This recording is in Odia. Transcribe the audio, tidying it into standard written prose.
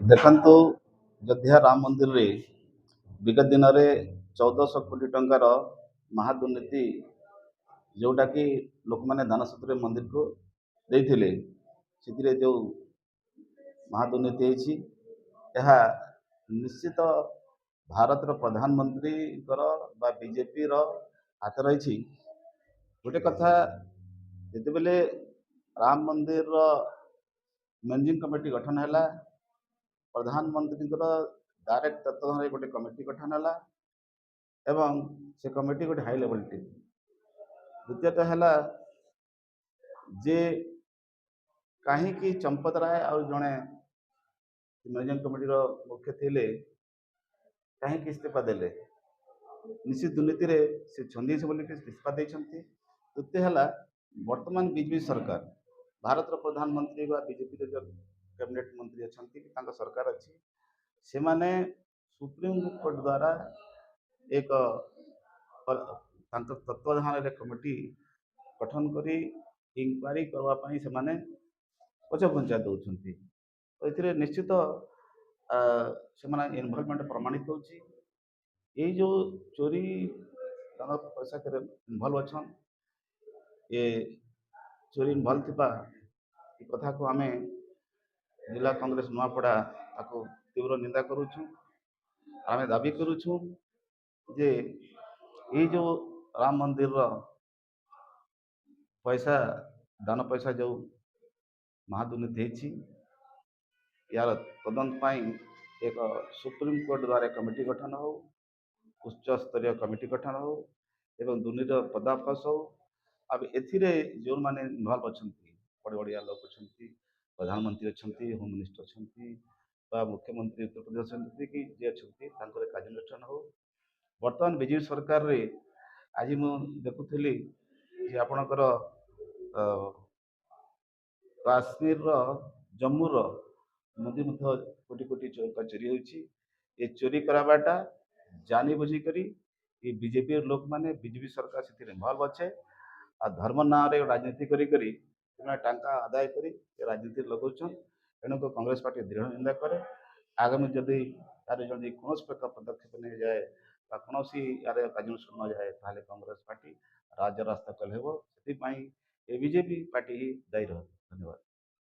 ଦେଖନ୍ତୁ ଅଯୋଧ୍ୟା ରାମ ମନ୍ଦିରରେ ବିଗତ ଦିନରେ 1400 କୋଟି ଟଙ୍କାର ମହାଦୁର୍ନୀତି ଯେଉଁଟାକି ଲୋକମାନେ ଦାନ ସୂତ୍ରରେ ମନ୍ଦିରକୁ ଦେଇଥିଲେ, ସେଥିରେ ଯେଉଁ ମହାଦୁର୍ନୀତି ହେଇଛି, ଏହା ନିଶ୍ଚିତ ଭାରତର ପ୍ରଧାନମନ୍ତ୍ରୀଙ୍କର ବା ବିଜେପିର ହାତ ରହିଛି। ଗୋଟେ କଥା, ଯେତେବେଳେ ରାମ ମନ୍ଦିରର ମ୍ୟାନେଜିଂ କମିଟି ଗଠନ ହେଲା, ପ୍ରଧାନମନ୍ତ୍ରୀଙ୍କର ଡାଇରେକ୍ଟ ତତ୍ତ୍ୱାବଧାନରେ ଗୋଟେ କମିଟି ଗଠନ ହେଲା ଏବଂ ସେ କମିଟି ଗୋଟେ ହାଇ ଲେଭେଲ ଟିମ୍। ଦ୍ୱିତୀୟତଃ ହେଲା ଯେ କାହିଁକି ଚମ୍ପତ ରାୟ ଆଉ ଜଣେ ମ୍ୟାନେଜିଂ କମିଟିର ମୁଖ୍ୟ ଥିଲେ କାହିଁକି ଇସ୍ତଫା ଦେଲେ? ନିଶ୍ଚିତ ଦୁର୍ନୀତିରେ ସେ ଛନ୍ଦିଛି ବୋଲିକି ଇସ୍ତଫା ଦେଇଛନ୍ତି। ତୃତୀୟ ହେଲା, ବର୍ତ୍ତମାନ ବିଜେପି ସରକାର, ଭାରତର ପ୍ରଧାନମନ୍ତ୍ରୀ ବା ବିଜେପିର ଯେଉଁ କ୍ୟାବିନେଟ୍ ମନ୍ତ୍ରୀ ଅଛନ୍ତି, ତାଙ୍କ ସରକାର ଅଛି, ସେମାନେ ସୁପ୍ରିମକୋର୍ଟ ଦ୍ୱାରା ଏକ ତାଙ୍କ ତତ୍ତ୍ୱାବଧାନରେ କମିଟି ଗଠନ କରି ଇନକ୍ୱାରି କରିବା ପାଇଁ ସେମାନେ ପଛଘୁଞ୍ଚା ଦେଉଛନ୍ତି। ଏଥିରେ ନିଶ୍ଚିତ ସେମାନେ ଇନଭଲଭମେଣ୍ଟ ପ୍ରମାଣିତ ହେଉଛି। ଏଇ ଯେଉଁ ଚୋରି ତାଙ୍କ ପଇସା ଇନଭଲ୍ଭ ଅଛନ୍, ଏ ଚୋରି ଇନଭଲ୍ଭ ଥିବା ଏ କଥାକୁ ଆମେ ଜିଲ୍ଲା କଂଗ୍ରେସ ନୂଆପଡ଼ା ତାକୁ ତୀବ୍ର ନିନ୍ଦା କରୁଛୁ। ଆମେ ଦାବି କରୁଛୁ ଯେ ଏଇ ଯେଉଁ ରାମ ମନ୍ଦିରର ପଇସା, ଦାନ ପଇସା ଯେଉଁ ମହାଦୁର୍ନୀତି ହେଇଛି, ଏହାର ତଦନ୍ତ ପାଇଁ ଏକ ସୁପ୍ରିମକୋର୍ଟ ଦ୍ୱାରା କମିଟି ଗଠନ ହେଉ, ଉଚ୍ଚସ୍ତରୀୟ କମିଟି ଗଠନ ହେଉ ଏବଂ ଦୁର୍ନୀତିର ପର୍ଦ୍ଦାଫାଶ ହେଉ। ଆଉ ଏଥିରେ ଯେଉଁମାନେ ଇନଭଲ୍ଭ ଅଛନ୍ତି, ବଡ଼ ବଡ଼ିଆ ଲୋକ ଅଛନ୍ତି, ପ୍ରଧାନମନ୍ତ୍ରୀ ଅଛନ୍ତି, ହୋମ୍ ମିନିଷ୍ଟର ଅଛନ୍ତି ବା ମୁଖ୍ୟମନ୍ତ୍ରୀ ଉତ୍ତର ପ୍ରଦେଶ ଅଛନ୍ତି କି ଯିଏ ଅଛନ୍ତି, ତାଙ୍କର କାର୍ଯ୍ୟାନୁଷ୍ଠାନ ହେଉ। ବର୍ତ୍ତମାନ ବିଜେପି ସରକାରରେ ଆଜି ମୁଁ ଦେଖୁଥିଲି ଯେ ଆପଣଙ୍କର କାଶ୍ମୀରର ଜମ୍ମୁର ନଦୀ ମଧ୍ୟ କୋଟି କୋଟି ଟଙ୍କା ଚୋରି ହେଉଛି। ଏ ଚୋରି କରାବାଟା ଜାନି ବୁଝିକରି ଏ ବିଜେପିର ଲୋକମାନେ, ବିଜେପି ସରକାର ସେଥିରେ ଇନଭଲ୍ଭ ଅଛେ। ଆଉ ଧର୍ମ ନାଁରେ ରାଜନୀତି କରି ସେମାନେ ଟଙ୍କା ଆଦାୟ କରି ରାଜନୀତିରେ ଲଗାଉଛନ୍। ଏଣୁକୁ କଂଗ୍ରେସ ପାର୍ଟି ଦୃଢ଼ ନିନ୍ଦା କରେ। ଆଗାମୀ ଯଦି ଯଦି କୌଣସି ପ୍ରକାର ପଦକ୍ଷେପ ନିଆଯାଏ ବା କୌଣସି ଏହାର କାର୍ଯ୍ୟାନୁଷ୍ଠାନ ନିଆଯାଏ, ତାହେଲେ କଂଗ୍ରେସ ପାର୍ଟି ରାଜ୍ୟ ରାସ୍ତା ଚଲେଇବ। ସେଥିପାଇଁ ଏ ବିଜେପି ପାର୍ଟି ହିଁ ଦାୟୀ ରହେ। ଧନ୍ୟବାଦ।